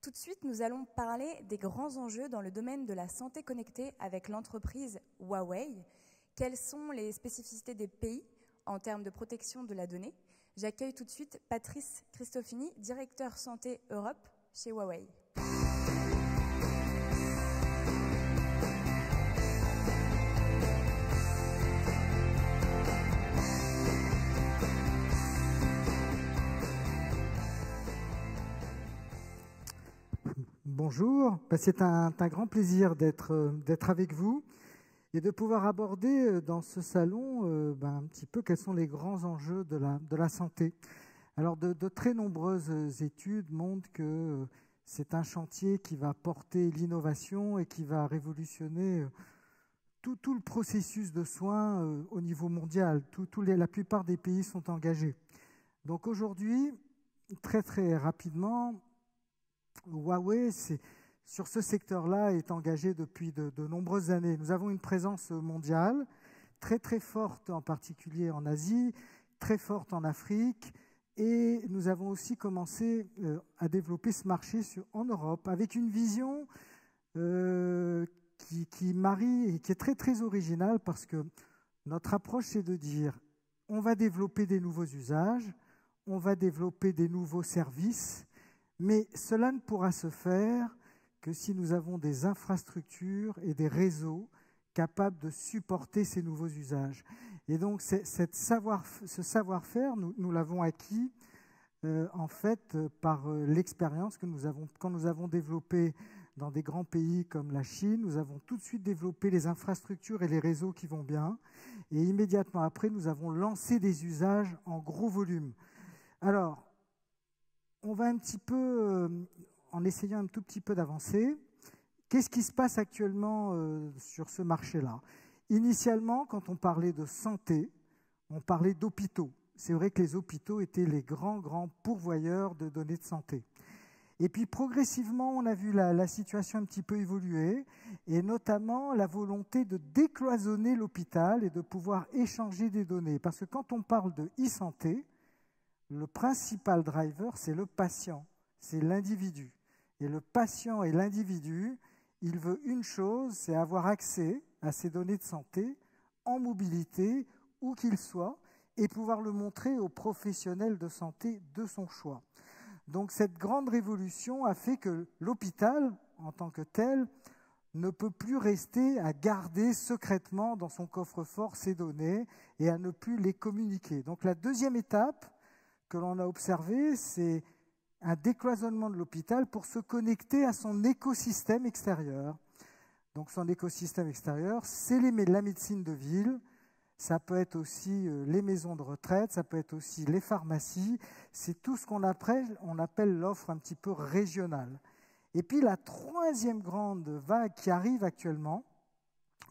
Tout de suite, nous allons parler des grands enjeux dans le domaine de la santé connectée avec l'entreprise Huawei. Quelles sont les spécificités des pays en termes de protection de la donnée? J'accueille tout de suite Patrice Cristofini, directeur santé Europe chez Huawei. Bonjour, c'est un grand plaisir d'être avec vous et de pouvoir aborder dans ce salon un petit peu quels sont les grands enjeux de la santé. Alors de très nombreuses études montrent que c'est un chantier qui va porter l'innovation et qui va révolutionner tout le processus de soins au niveau mondial. La plupart des pays sont engagés. Donc aujourd'hui, très rapidement, Huawei, sur ce secteur-là, est engagé depuis de nombreuses années. Nous avons une présence mondiale très forte, en particulier en Asie, très forte en Afrique, et nous avons aussi commencé à développer ce marché en Europe avec une vision qui marie et qui est très originale, parce que notre approche, c'est de dire on va développer des nouveaux usages, on va développer des nouveaux services, mais cela ne pourra se faire que si nous avons des infrastructures et des réseaux capables de supporter ces nouveaux usages. Et donc, ce savoir-faire, nous l'avons acquis en fait par l'expérience quand nous avons développé dans des grands pays comme la Chine. Nous avons tout de suite développé les infrastructures et les réseaux qui vont bien. Et immédiatement après, nous avons lancé des usages en gros volume. Alors, on va un petit peu, en essayant un tout petit peu d'avancer, qu'est-ce qui se passe actuellement sur ce marché-là? Initialement, quand on parlait de santé, on parlait d'hôpitaux. C'est vrai que les hôpitaux étaient les grands pourvoyeurs de données de santé. Et puis progressivement, on a vu la situation un petit peu évoluer, et notamment la volonté de décloisonner l'hôpital et de pouvoir échanger des données. Parce que quand on parle de e-santé, le principal driver, c'est le patient, c'est l'individu. Et le patient et l'individu, il veut une chose, c'est avoir accès à ces données de santé en mobilité, où qu'il soit, et pouvoir le montrer aux professionnels de santé de son choix. Donc cette grande révolution a fait que l'hôpital, en tant que tel, ne peut plus rester à garder secrètement dans son coffre-fort ces données et à ne plus les communiquer. Donc la deuxième étape que l'on a observé, c'est un décloisonnement de l'hôpital pour se connecter à son écosystème extérieur. Donc son écosystème extérieur, c'est la médecine de ville, ça peut être aussi les maisons de retraite, ça peut être aussi les pharmacies, c'est tout ce qu'on appelle l'offre un petit peu régionale. Et puis la troisième grande vague qui arrive actuellement,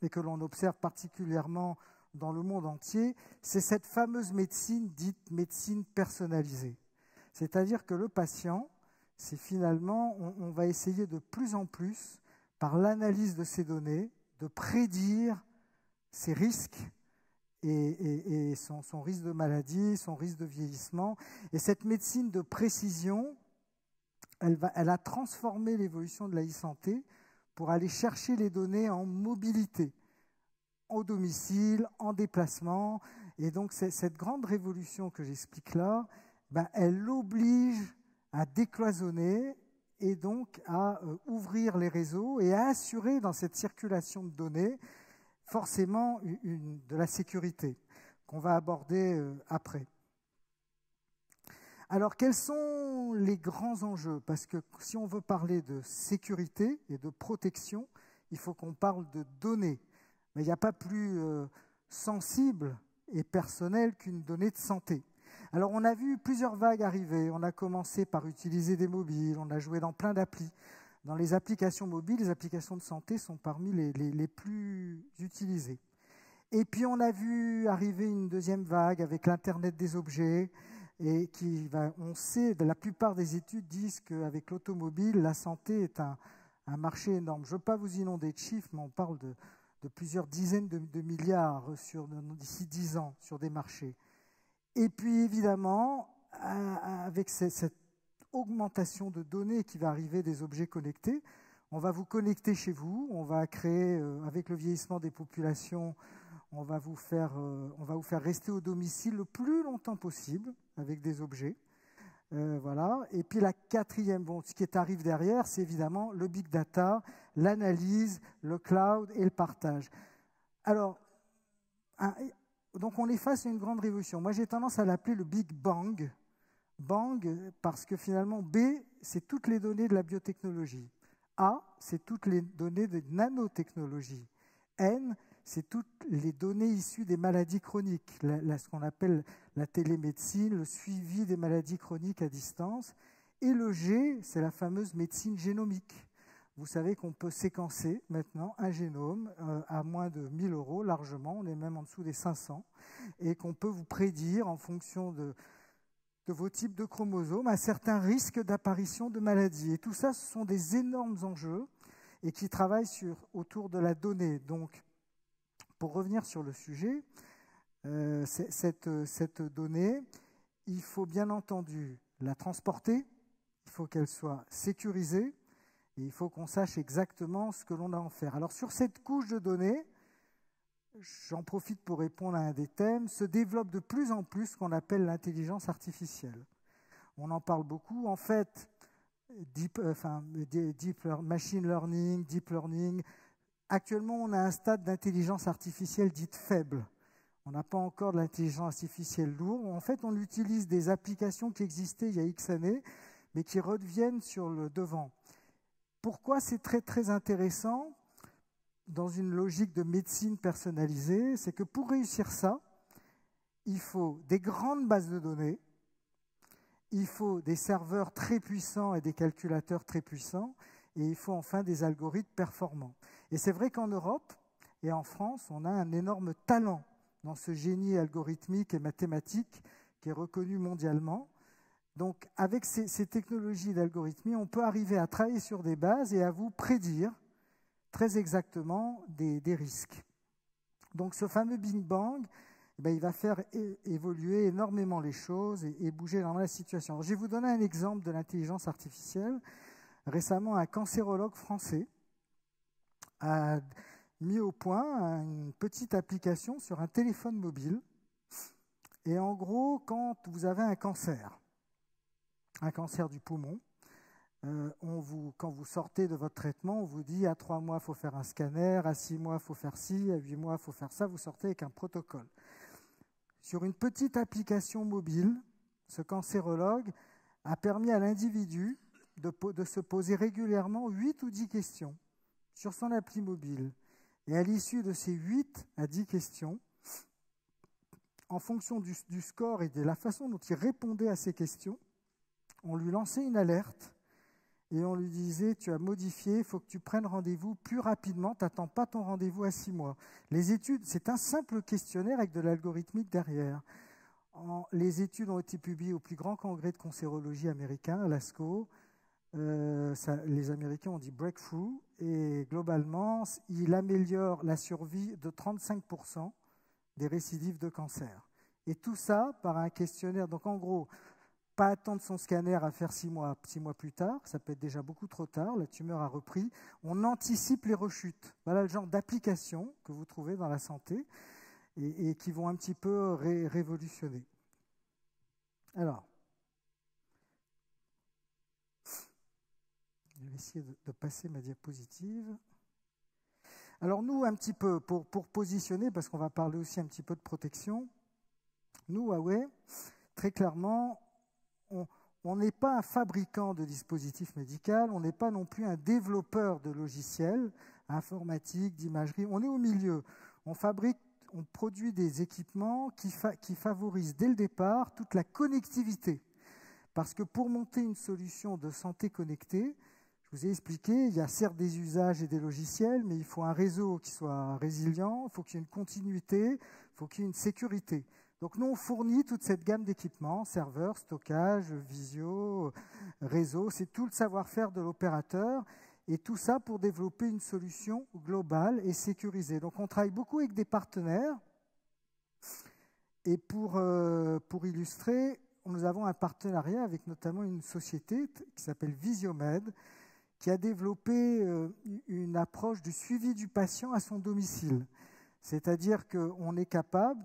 et que l'on observe particulièrement dans le monde entier, c'est cette fameuse médecine dite médecine personnalisée. C'est-à-dire que le patient, c'est finalement, on va essayer de plus en plus, par l'analyse de ces données, de prédire ses risques et son risque de maladie, son risque de vieillissement. Et cette médecine de précision, elle a transformé l'évolution de la e-santé pour aller chercher les données en mobilité, au domicile, en déplacement. Et donc cette grande révolution que j'explique là, elle oblige à décloisonner et donc à ouvrir les réseaux et à assurer dans cette circulation de données forcément de la sécurité qu'on va aborder après. Alors quels sont les grands enjeux? Parce que si on veut parler de sécurité et de protection, il faut qu'on parle de données. Mais il n'y a pas plus sensible et personnel qu'une donnée de santé. Alors on a vu plusieurs vagues arriver. On a commencé par utiliser des mobiles, on a joué dans plein d'applis. Dans les applications mobiles, les applications de santé sont parmi les plus utilisées. Et puis on a vu arriver une deuxième vague avec l'Internet des objets, et on sait, la plupart des études disent qu'avec l'automobile, la santé est un marché énorme. Je ne veux pas vous inonder de chiffres, mais on parle de plusieurs dizaines de milliards d'ici 10 ans sur des marchés. Et puis évidemment, avec cette augmentation de données qui va arriver des objets connectés. On va vous connecter chez vous, on va créer, avec le vieillissement des populations, on va vous faire rester au domicile le plus longtemps possible avec des objets. Voilà. Et puis la quatrième, ce qui arrive derrière, c'est évidemment le big data, l'analyse, le cloud et le partage. Alors, donc on est face à une grande révolution. Moi, j'ai tendance à l'appeler le Big Bang. Bang, parce que finalement, B, c'est toutes les données de la biotechnologie. A, c'est toutes les données de nanotechnologie. N, c'est toutes les données issues des maladies chroniques, ce qu'on appelle la télémédecine, le suivi des maladies chroniques à distance. Et le G, c'est la fameuse médecine génomique. Vous savez qu'on peut séquencer maintenant un génome à moins de 1 000 €, largement, on est même en dessous des 500, et qu'on peut vous prédire en fonction de vos types de chromosomes un certain risque d'apparition de maladies. Et tout ça, ce sont des énormes enjeux et qui travaillent autour de la donnée. Donc, pour revenir sur le sujet, cette donnée, il faut bien entendu la transporter, il faut qu'elle soit sécurisée, et il faut qu'on sache exactement ce que l'on a à en faire. Alors sur cette couche de données, j'en profite pour répondre à un des thèmes, se développe de plus en plus ce qu'on appelle l'intelligence artificielle. On en parle beaucoup. En fait, machine learning, deep learning. Actuellement, on a un stade d'intelligence artificielle dite faible. On n'a pas encore de l'intelligence artificielle lourde. En fait, on utilise des applications qui existaient il y a X années, mais qui reviennent sur le devant. Pourquoi c'est très, très intéressant dans une logique de médecine personnalisée? C'est que pour réussir ça, il faut des grandes bases de données, il faut des serveurs très puissants et des calculateurs très puissants, et il faut enfin des algorithmes performants. Et c'est vrai qu'en Europe et en France, on a un énorme talent dans ce génie algorithmique et mathématique qui est reconnu mondialement. Donc, avec ces technologies d'algorithmie, on peut arriver à travailler sur des bases et à vous prédire très exactement des risques. Donc, ce fameux Big Bang, il va faire évoluer énormément les choses et bouger dans la situation. Alors, je vais vous donner un exemple de l'intelligence artificielle. Récemment, un cancérologue français a mis au point une petite application sur un téléphone mobile. Et en gros, quand vous avez un cancer du poumon, quand vous sortez de votre traitement, on vous dit à 3 mois, il faut faire un scanner, à 6 mois, il faut faire ci, à 8 mois, il faut faire ça. Vous sortez avec un protocole. Sur une petite application mobile, ce cancérologue a permis à l'individu de se poser régulièrement 8 ou 10 questions sur son appli mobile. Et à l'issue de ces 8 à 10 questions, en fonction du score et de la façon dont il répondait à ces questions, on lui lançait une alerte et on lui disait « tu as modifié, il faut que tu prennes rendez-vous plus rapidement, tu n'attends pas ton rendez-vous à 6 mois ». Les études, c'est un simple questionnaire avec de l'algorithmique derrière. Les études ont été publiées au plus grand congrès de cancérologie américain, à l'ASCO. Les Américains ont dit breakthrough, et globalement, il améliore la survie de 35% des récidives de cancer. Et tout ça par un questionnaire. Donc en gros, pas attendre son scanner à faire 6 mois plus tard, ça peut être déjà beaucoup trop tard, la tumeur a repris. On anticipe les rechutes. Voilà le genre d'applications que vous trouvez dans la santé et qui vont un petit peu révolutionner. Alors, je vais essayer de passer ma diapositive. Alors nous, un petit peu, pour positionner, parce qu'on va parler aussi un petit peu de protection, nous, Huawei, très clairement, on n'est pas un fabricant de dispositifs médicaux, on n'est pas non plus un développeur de logiciels informatiques, d'imagerie, on est au milieu. On produit des équipements qui favorisent dès le départ toute la connectivité. Parce que pour monter une solution de santé connectée, je vous ai expliqué, il y a certes des usages et des logiciels, mais il faut un réseau qui soit résilient, il faut qu'il y ait une continuité, il faut qu'il y ait une sécurité. Donc nous, on fournit toute cette gamme d'équipements, serveurs, stockage, visio, réseau, c'est tout le savoir-faire de l'opérateur, et tout ça pour développer une solution globale et sécurisée. Donc on travaille beaucoup avec des partenaires, et pour illustrer, nous avons un partenariat avec notamment une société qui s'appelle Visiomed, qui a développé une approche du suivi du patient à son domicile. C'est-à-dire qu'on est capable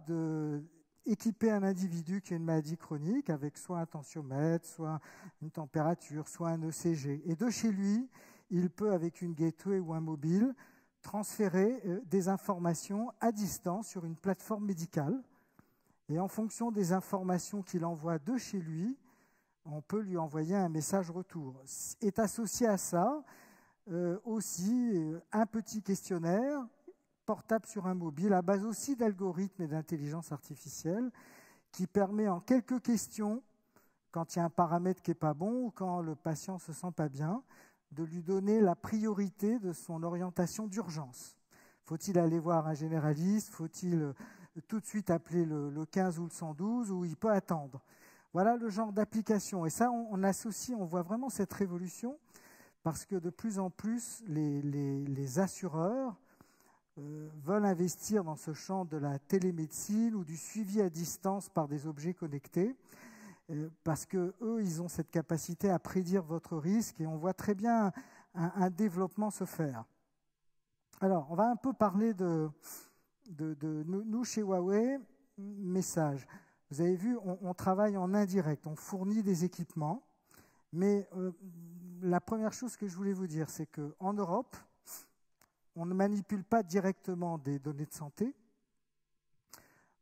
d'équiper un individu qui a une maladie chronique avec soit un tensiomètre, soit une température, soit un ECG. Et de chez lui, il peut, avec une gateway ou un mobile, transférer des informations à distance sur une plateforme médicale. Et en fonction des informations qu'il envoie de chez lui, on peut lui envoyer un message retour. Est associé à ça aussi un petit questionnaire portable sur un mobile, à base aussi d'algorithmes et d'intelligence artificielle, qui permet en quelques questions, quand il y a un paramètre qui n'est pas bon ou quand le patient ne se sent pas bien, de lui donner la priorité de son orientation d'urgence. Faut-il aller voir un généraliste? Faut-il tout de suite appeler le 15 ou le 112, ou il peut attendre? Voilà le genre d'application. Et ça, on associe, on voit vraiment cette révolution, parce que de plus en plus, les assureurs veulent investir dans ce champ de la télémédecine ou du suivi à distance par des objets connectés, parce qu'eux, ils ont cette capacité à prédire votre risque, et on voit très bien un développement se faire. Alors, on va un peu parler de nous chez Huawei, message. Vous avez vu, on travaille en indirect, on fournit des équipements, mais la première chose que je voulais vous dire, c'est qu'en Europe, on ne manipule pas directement des données de santé.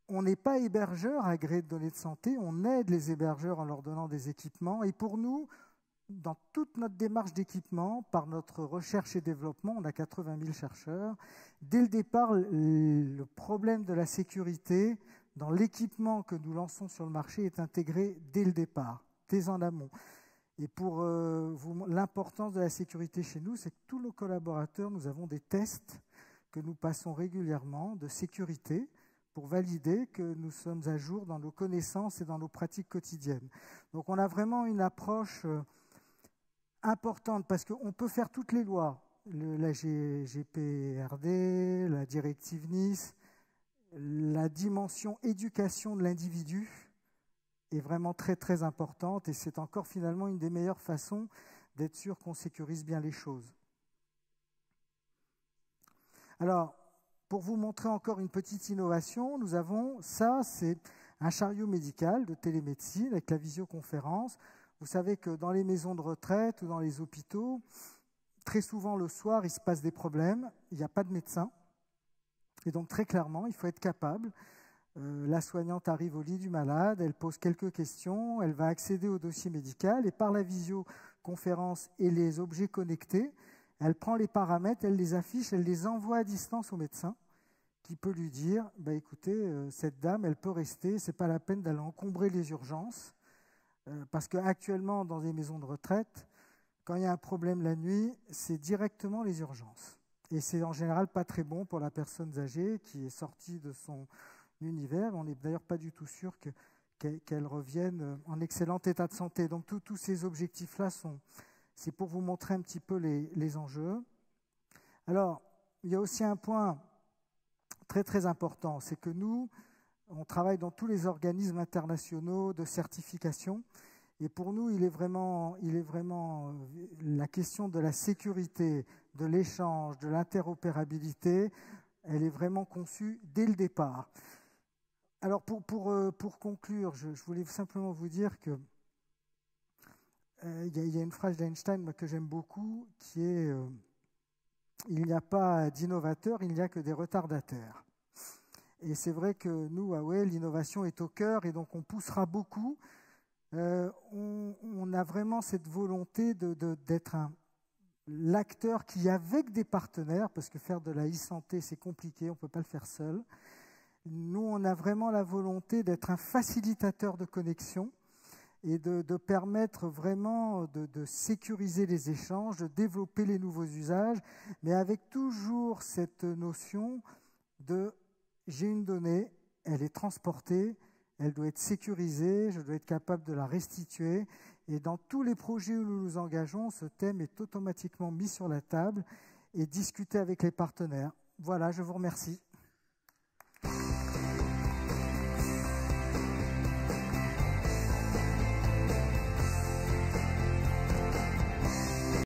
On n'est pas hébergeur agréé de données de santé, on aide les hébergeurs en leur donnant des équipements. Et pour nous, dans toute notre démarche d'équipement, par notre recherche et développement, on a 80 000 chercheurs. Dès le départ, le problème de la sécurité dans l'équipement que nous lançons sur le marché est intégré dès le départ, dès en amont. Et pour l'importance de la sécurité chez nous, c'est que tous nos collaborateurs, nous avons des tests que nous passons régulièrement de sécurité pour valider que nous sommes à jour dans nos connaissances et dans nos pratiques quotidiennes. Donc on a vraiment une approche importante, parce qu'on peut faire toutes les lois, la GPRD, la directive Nice, la dimension éducation de l'individu est vraiment très très importante, et c'est encore finalement une des meilleures façons d'être sûr qu'on sécurise bien les choses. Alors, pour vous montrer encore une petite innovation, nous avons ça, c'est un chariot médical de télémédecine avec la visioconférence. Vous savez que dans les maisons de retraite ou dans les hôpitaux, très souvent le soir, il se passe des problèmes, il n'y a pas de médecin. Et donc très clairement, il faut être capable. La soignante arrive au lit du malade, elle pose quelques questions, elle va accéder au dossier médical, et par la visioconférence et les objets connectés, elle prend les paramètres, elle les affiche, elle les envoie à distance au médecin, qui peut lui dire bah, écoutez, cette dame, elle peut rester, ce n'est pas la peine d'aller encombrer les urgences, parce qu'actuellement, dans des maisons de retraite, quand il y a un problème la nuit, c'est directement les urgences. Et c'est en général pas très bon pour la personne âgée qui est sortie de son univers. On n'est d'ailleurs pas du tout sûr qu'elle revienne en excellent état de santé. Donc tous ces objectifs-là, c'est pour vous montrer un petit peu les enjeux. Alors, il y a aussi un point très très important, c'est que nous, on travaille dans tous les organismes internationaux de certification, et pour nous, il est vraiment la question de la sécurité, de l'échange, de l'interopérabilité, elle est vraiment conçue dès le départ. Alors pour conclure, je voulais simplement vous dire que il y a une phrase d'Einstein que j'aime beaucoup, qui est il n'y a pas d'innovateurs, il n'y a que des retardataires. Et c'est vrai que nous, à Huawei, l'innovation est au cœur, et donc on poussera beaucoup. On a vraiment cette volonté d'être l'acteur qui, avec des partenaires, parce que faire de la e-santé, c'est compliqué, on ne peut pas le faire seul. Nous, on a vraiment la volonté d'être un facilitateur de connexion et de permettre vraiment de sécuriser les échanges, de développer les nouveaux usages, mais avec toujours cette notion de j'ai une donnée, elle est transportée, elle doit être sécurisée, je dois être capable de la restituer. Et dans tous les projets où nous nous engageons, ce thème est automatiquement mis sur la table et discuté avec les partenaires. Voilà, je vous remercie.